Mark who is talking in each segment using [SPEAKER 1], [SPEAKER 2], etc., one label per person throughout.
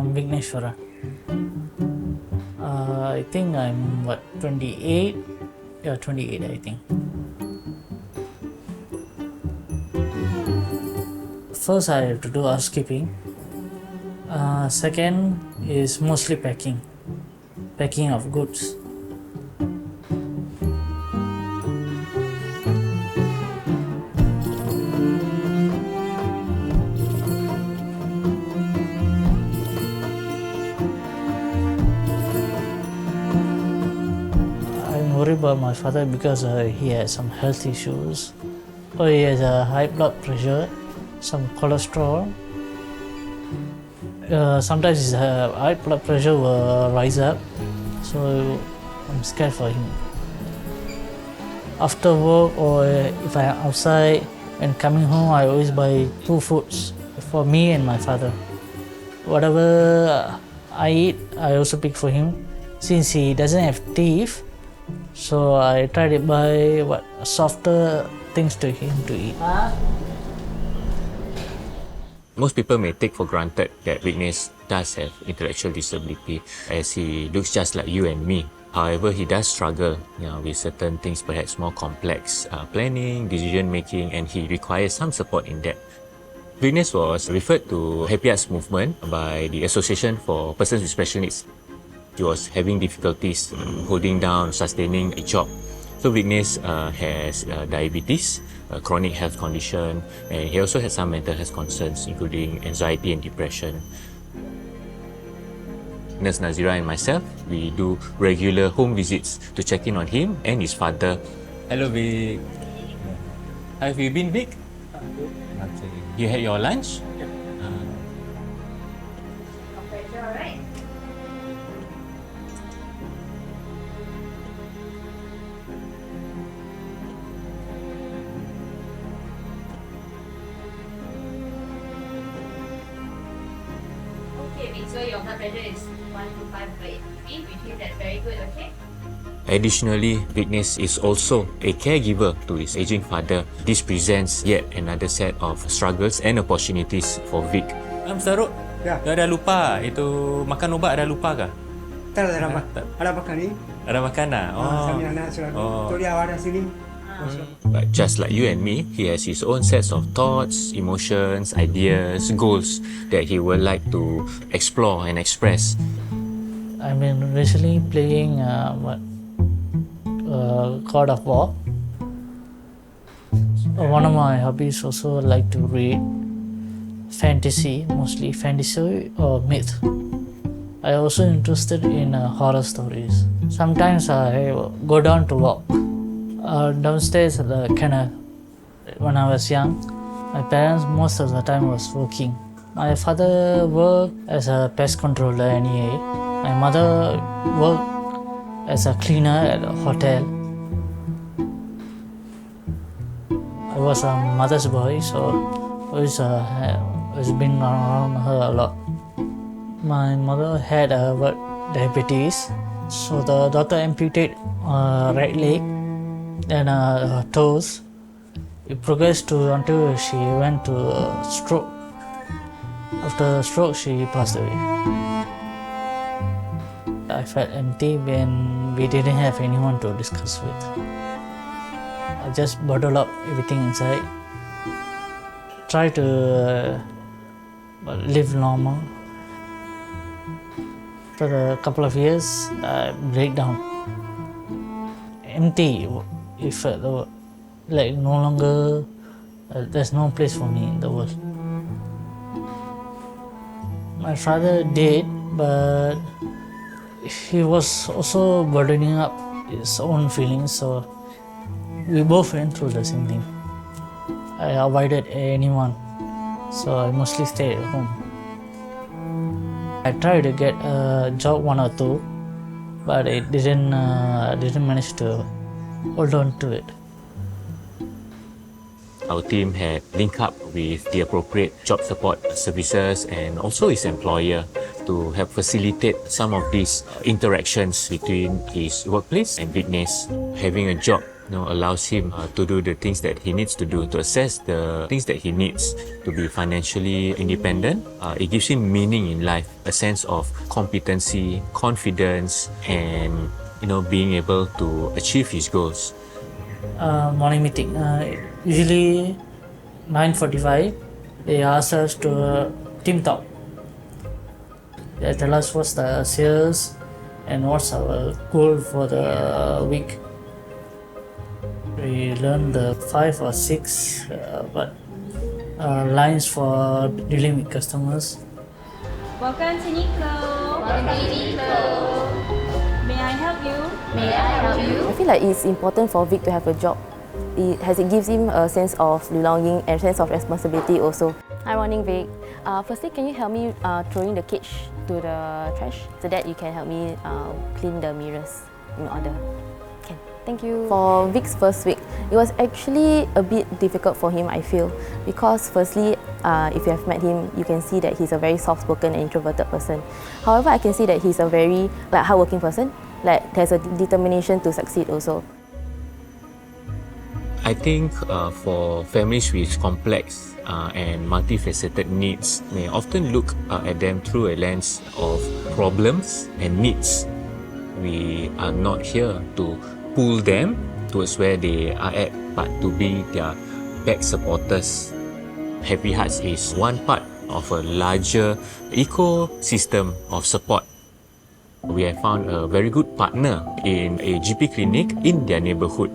[SPEAKER 1] Vikneswaran. I think I'm 28? Yeah, 28 I think. First I have to do housekeeping. Second is mostly packing of goods. I'm worried about my father because he has some health issues. He has a high blood pressure, some cholesterol. Sometimes his high blood pressure will rise up, so I'm scared for him. After work or if I'm outside and coming home, I always buy 2 foods for me and my father. Whatever I eat, I also pick for him. Since he doesn't have teeth, so I try to buy softer things to him to eat.
[SPEAKER 2] Most people may take for granted that Vignes does have intellectual disability as he looks just like you and me. However, he does struggle with certain things, perhaps more complex planning, decision making, and he requires some support in that. Vignes was referred to Happy Arts Movement by the Association for Persons with Special Needs. He was having difficulties holding down, sustaining a job. So Vignes has diabetes, a chronic health condition, and he also has some mental health concerns, including anxiety and depression. Nurse Nazira and myself, we do regular home visits to check in on him and his father. Hello, Vic. How have you been, Vic? Okay. You had your lunch?
[SPEAKER 3] Yep.
[SPEAKER 4] Alright. Okay, so your blood pressure is 1 to 5/80, which is that's very good, okay?
[SPEAKER 2] Additionally, Vignes is also a caregiver to his aging father. This presents yet another set of struggles and opportunities for Vic.
[SPEAKER 3] Saruk,
[SPEAKER 5] Ya.
[SPEAKER 3] dah lupa. Itu makan ubat dah lupa kah?
[SPEAKER 5] Tak ada ada makan ni.
[SPEAKER 3] Ada makan dah?
[SPEAKER 5] Sambil anak selalu. Tu dia awak sini.
[SPEAKER 2] But just like you and me, he has his own sets of thoughts, emotions, ideas, goals that he would like to explore and express.
[SPEAKER 1] I've been recently playing God of War. One of my hobbies also like to read fantasy, mostly fantasy or myth. I also interested in horror stories. Sometimes I go down to walk. Downstairs at the canal. When I was young, my parents most of the time was working. My father worked as a pest controller NEA. My mother worked as a cleaner at a hotel. I was a mother's boy, so always been around her a lot. My mother had diabetes, so the doctor amputated her right leg and her toes. It progressed until she went to stroke. After the stroke, she passed away. I felt empty when we didn't have anyone to discuss with. I just bottled up everything inside. Try to live normal. For a couple of years, I break down. Empty. It felt like no longer, there's no place for me in the world. My father did, but he was also burdening up his own feelings, so we both went through the same thing. I avoided anyone, so I mostly stayed at home. I tried to get a job 1 or 2, but it didn't manage to hold on to it.
[SPEAKER 2] Our team had linked up with the appropriate job support services and also his employer to help facilitate some of these interactions between his workplace and Vignes. Having a job allows him to do the things that he needs to do, to assess the things that he needs to be financially independent. It gives him meaning in life, a sense of competency, confidence, and being able to achieve his goals.
[SPEAKER 1] Morning meeting. Usually 9:45. They ask us to team talk. They tell us what's the sales and what's our goal for the week. We learn the 5 or 6 lines for dealing with customers.
[SPEAKER 6] Welcome to Nico.
[SPEAKER 4] Welcome to Nico.
[SPEAKER 6] May I help you?
[SPEAKER 4] May I help you?
[SPEAKER 7] I feel like it's important for Vic to have a job. It gives him a sense of belonging and sense of responsibility also. Hi, morning Vic. Firstly, can you help me throwing the cage to the trash so that you can help me clean the mirrors in order? Can. Thank you. For Vic's first week, it was actually a bit difficult for him, I feel, because firstly, if you have met him, you can see that he's a very soft-spoken and introverted person. However, I can see that he's a very hardworking person. There's a determination to succeed also.
[SPEAKER 2] I think for families with complex and multifaceted needs, may often look at them through a lens of problems and needs. We are not here to pull them towards where they are at, but to be their back supporters. Happy Hearts is one part of a larger ecosystem of support. We have found a very good partner in a GP clinic in their neighborhood.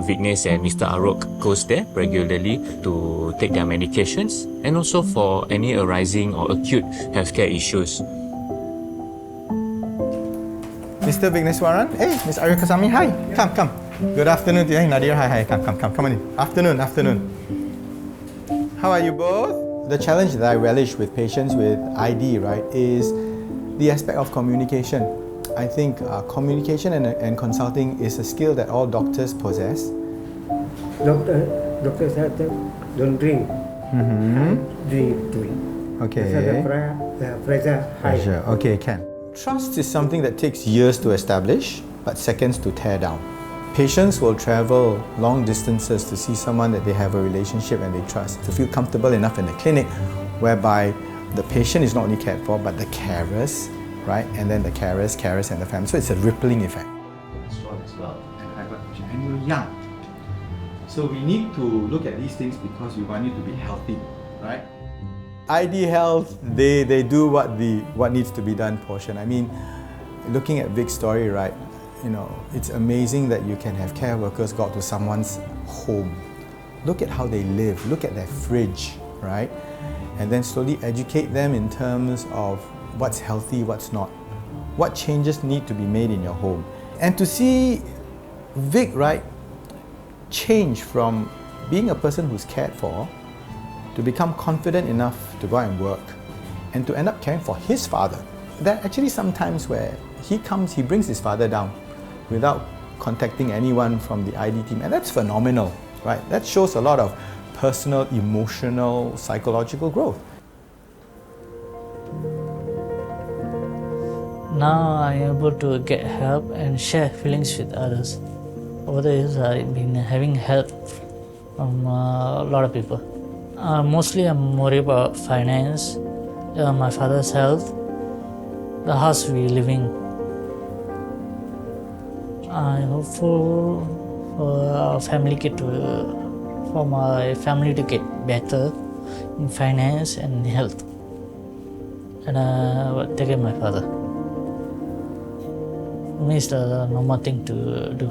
[SPEAKER 2] Viknes and Mr. Arok goes there regularly to take their medications and also for any arising or acute healthcare issues.
[SPEAKER 8] Mr. Vikneswaran, hey, Miss Arya Kasami, hi, come. Good afternoon to you. Hey, Nadir, hi, come on in. Afternoon. How are you both? The challenge that I relish with patients with ID, right, is the aspect of communication. I think communication and consulting is a skill that all doctors possess.
[SPEAKER 5] Doctor said don't drink. Drink.
[SPEAKER 8] Okay.
[SPEAKER 5] The pressure high.
[SPEAKER 8] Pressure. Okay, can. Trust is something that takes years to establish, but seconds to tear down. Patients will travel long distances to see someone that they have a relationship and they trust, to feel comfortable enough in the clinic, whereby the patient is not only cared for, but the carers, right? And then the carers, and the family. So it's a rippling effect. Strong as well, and high blood pressure, and you're young. So we need to look at these things because we want you to be healthy, right? ID Health, they do what needs to be done portion. I mean, looking at Vic's story, right? It's amazing that you can have care workers go out to someone's home. Look at how they live. Look at their fridge, right? And then slowly educate them in terms of what's healthy, what's not. What changes need to be made in your home. And to see Vic, right, change from being a person who's cared for to become confident enough to go out and work and to end up caring for his father. There are actually some times where he brings his father down without contacting anyone from the ID team, and that's phenomenal, right? That shows a lot of personal, emotional, psychological growth.
[SPEAKER 1] Now I'm able to get help and share feelings with others. Over the years, I've been having help from a lot of people. Mostly I'm worried about finance, my father's health, the house we live in. I'm hopeful for my family to get better in finance and health. And I will take care of my father. For me, it's the normal thing to do.